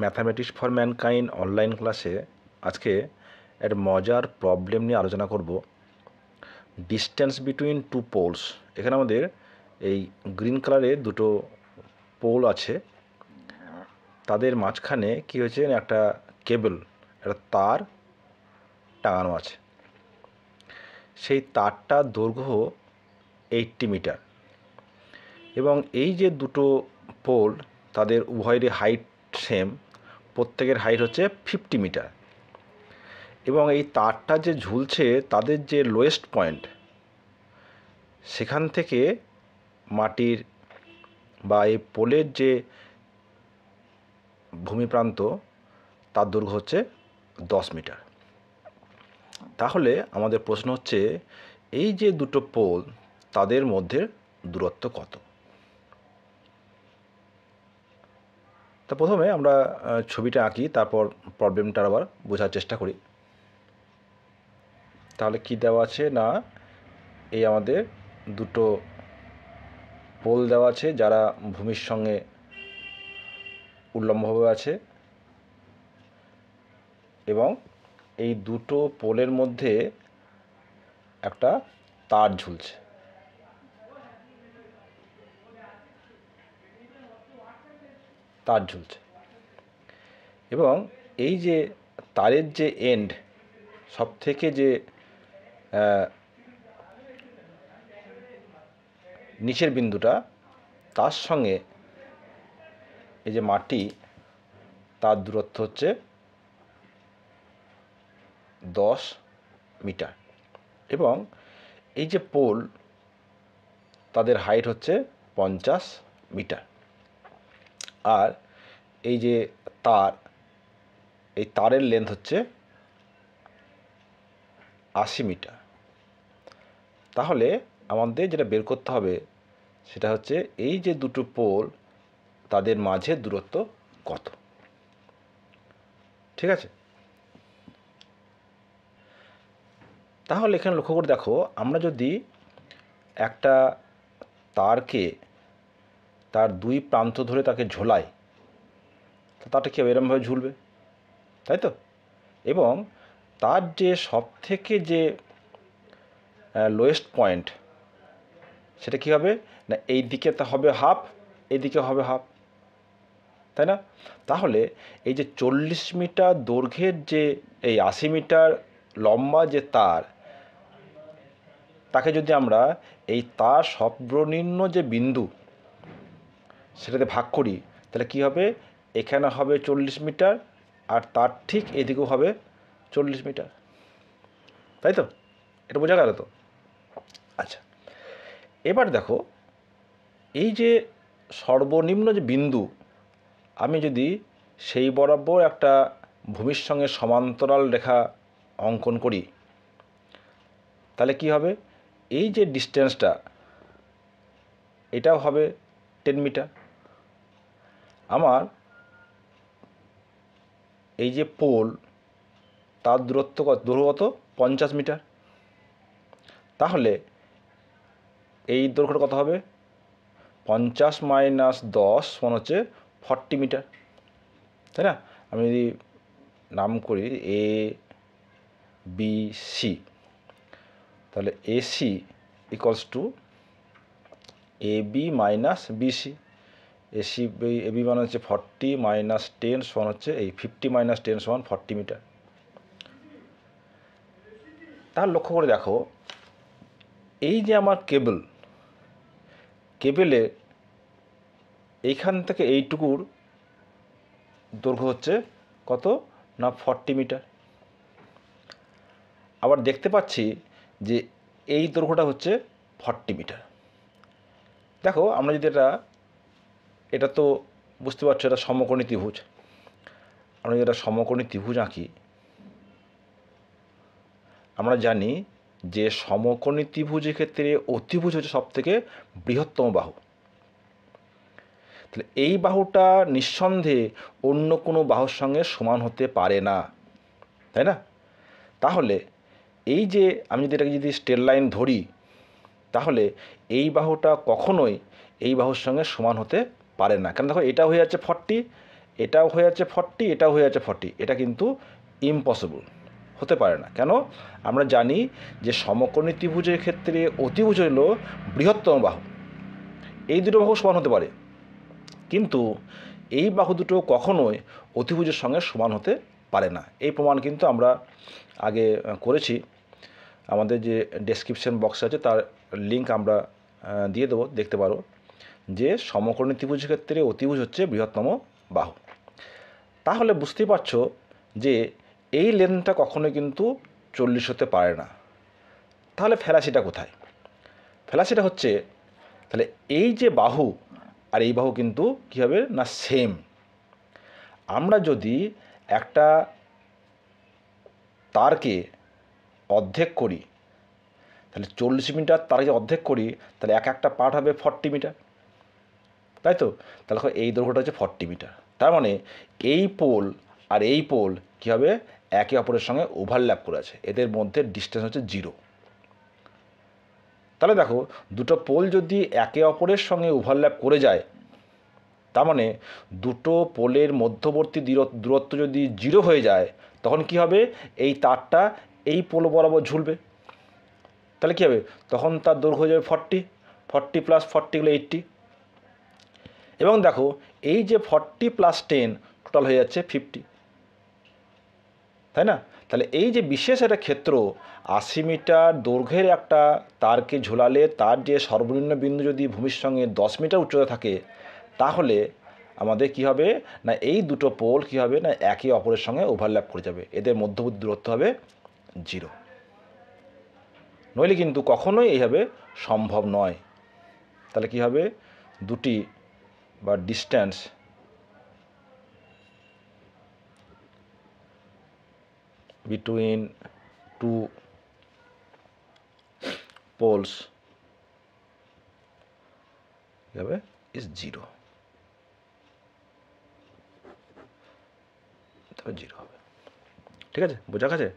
Mathematics for mankind online ক্লাসে আজকে একটা মজার প্রবলেম নিয়ে আলোচনা করব। Distance between two poles. এখানে আমাদের এই গ্রিন কালারে দুটো পোল আছে, তাদের মাঝখানে কী হয়েছে, একটা কেবল, একটা তার টাঙানো আছে। সেই তারটার দৈর্ঘ্য 80 মিটার এবং এই যে দুটো পোল তাদের উভয়েরই হাইট সেম, প্রত্যেকের হাইট হচ্ছে 50 মিটার এবং এই তারটা যে ঝুলছে তাদের যে লোয়েস্ট পয়েন্ট, সেখান থেকে মাটির বা এই পোলের যে ভূমিপ্রান্ত তার দৈর্ঘ্য হচ্ছে 10 মিটার। তাহলে আমাদের প্রশ্ন হচ্ছে, এই যে দুটো পোল তাদের মধ্যে দূরত্ব কত? তা প্রথমে আমরা ছবিটা আঁকি, তারপর প্রবলেমটার আবার বোঝার চেষ্টা করি। তাহলে কি দেওয়া আছে না, এই আমাদের দুটো পোল দেওয়া আছে যারা ভূমির সঙ্গে উল্লম্বভাবে আছে এবং এই দুটো পোলের মধ্যে একটা তার ঝুলছে। এবং এই যে তারের যে এন্ড, সব থেকে যে নিচের বিন্দুটা, তার সঙ্গে এই যে মাটি, তার দূরত্ব হচ্ছে 10 মিটার এবং এই যে পোল তাদের হাইট হচ্ছে 50 মিটার। আর এই যে তার, এই তারের লেন্থ হচ্ছে 80 মিটার। তাহলে আমাদের যেটা বের করতে হবে সেটা হচ্ছে, এই যে দুটো পোল তাদের মাঝে দূরত্ব কত। ঠিক আছে, তাহলে এখানে লক্ষ্য করে দেখো, আমরা যদি একটা তারকে তার দুই প্রান্ত ধরে তাকে ঝোলাই, তারটা কি এরমভাবে ঝুলবে, তাই তো? এবং তার যে সব থেকে যে লোয়েস্ট পয়েন্ট, সেটা কী হবে না, এই দিকে তা হবে হাফ, এই দিকে হবে হাফ, তাই না? তাহলে এই যে 40 মিটার দৈর্ঘ্যের যে এই 80 মিটার লম্বা যে তার, তাকে যদি আমরা এই তার সর্বনিম্ন যে বিন্দু সেটাতে ভাগ করি, তাহলে কি হবে, এখানে হবে 40 মিটার আর তার ঠিক এদিকেও হবে 40 মিটার, তাই তো? এটা বোঝা গেল তো? আচ্ছা, এবার দেখো, এই যে সর্বনিম্ন যে বিন্দু, আমি যদি সেই বরাবর একটা ভূমির সঙ্গে সমান্তরাল রেখা অঙ্কন করি, তাহলে কি হবে, এই যে ডিস্টেন্সটা, এটাও হবে 10 মিটার। আমার এই যে পোল, তার দূরত্ব কত? 50 মিটার। তাহলে এই দৈর্ঘ্যটা কত হবে? 50 মাইনাস 10 মানে হচ্ছে 40 মিটার, তাই না? আমি যদি নাম করি এ বি সি, তাহলে AC equals to A B minus BC. A B মানে হচ্ছে 40 মাইনাস 10 সমান হচ্ছে এই 50 মাইনাস 10 সমান 40 মিটার। তার লক্ষ্য করে দেখো, এই যে আমার কেবেলে এইখান থেকে এইটুকুর দৈর্ঘ্য হচ্ছে কত না 40 মিটার। আবার দেখতে পাচ্ছি যে এই দৈর্ঘ্যটা হচ্ছে 40 মিটার। দেখো, আমরা যদি এটা তো বুঝতে পারছো, এটা সমকোণী ত্রিভুজ। আমরা যদি এটা সমকোণী ত্রিভুজ আঁকি, আমরা জানি যে সমকোণী ত্রিভুজের ক্ষেত্রে অতিভুজ হচ্ছে সব থেকে বৃহত্তম বাহু। তাহলে এই বাহুটা নিঃসন্দেহে অন্য কোনো বাহুর সঙ্গে সমান হতে পারে না, তাই না? তাহলে এই যে আমি যদি এটাকে যদি স্ট্রেট লাইন ধরি, তাহলে এই বাহুটা কখনোই এই বাহুর সঙ্গে সমান হতে পারে না। কারণ দেখো, এটা হয়ে যাচ্ছে 40, এটাও হয়ে যাচ্ছে 40, এটাও হয়ে যাচ্ছে 40, এটা কিন্তু ইম্পসিবল, হতে পারে না। কেন? আমরা জানি যে সমকোণী ত্রিভুজের ক্ষেত্রে অতিভুজ হল বৃহত্তম বাহু, এই দুটো বাহু সমান হতে পারে, কিন্তু এই বাহু দুটো কখনোই অতিভুজের সঙ্গে সমান হতে পারে না। এই প্রমাণ কিন্তু আমরা আগে করেছি, আমাদের যে ডেসক্রিপশন বক্স আছে তার লিঙ্ক আমরা দিয়ে দেবো, দেখতে পারো, যে সমকোণী ত্রিভুজের ক্ষেত্রে অতিভুজ হচ্ছে বৃহত্তম বাহু। তাহলে বুঝতেই পারছো যে এই লেন্থটা কখনোই কিন্তু 40 হতে পারে না। তাহলে ফ্যালাসিটা কোথায়? ফ্যালাসিটা হচ্ছে, তাহলে এই যে বাহু আর এই বাহু কিন্তু কী হবে না, সেম। আমরা যদি একটা তারকে অর্ধেক করি, তাহলে 40 মিটার তারকে অর্ধেক করি, তাহলে একটা পার্ট হবে 40 মিটার, তাই তো? তাহলে এই দৈর্ঘ্যটা হচ্ছে 40 মিটার। তার মানে এই পোল আর এই পোল কী হবে, একে অপরের সঙ্গে ওভারল্যাপ করে আছে, এদের মধ্যে ডিস্টেন্স হচ্ছে 0। তাহলে দেখো, দুটো পোল যদি একে অপরের সঙ্গে ওভারল্যাপ করে যায়, তার মানে দুটো পোলের মধ্যবর্তী দূরত্ব যদি 0 হয়ে যায়, তখন কি হবে, এই তারটা এই পোল বরাবর ঝুলবে। তাহলে কী হবে, তখন তার দৈর্ঘ্য হয়ে যাবে 40, 40 + 40 হলো 80। এবং দেখো, এই যে 40 + 10 টোটাল হয়ে যাচ্ছে 50, তাই না? তাহলে এই যে বিশেষ একটা ক্ষেত্র, 80 মিটার দৈর্ঘ্যের একটা তারকে ঝোলালে তার যে সর্বনিম্ন বিন্দু যদি ভূমির সঙ্গে 10 মিটার উচ্চতা থাকে, তাহলে আমাদের কি হবে না, এই দুটো পোল কি হবে না, একে অপরের সঙ্গে ওভারল্যাপ করে যাবে, এদের মধ্যবর্তী দূরত্ব হবে 0। নইলে কিন্তু কখনোই এইভাবে সম্ভব নয়। তাহলে কি হবে, দুটি বা ডিস্ট্যান্স between two poles হবে is 0, তবে 0 হবে। ঠিক আছে, বোঝা গেছে?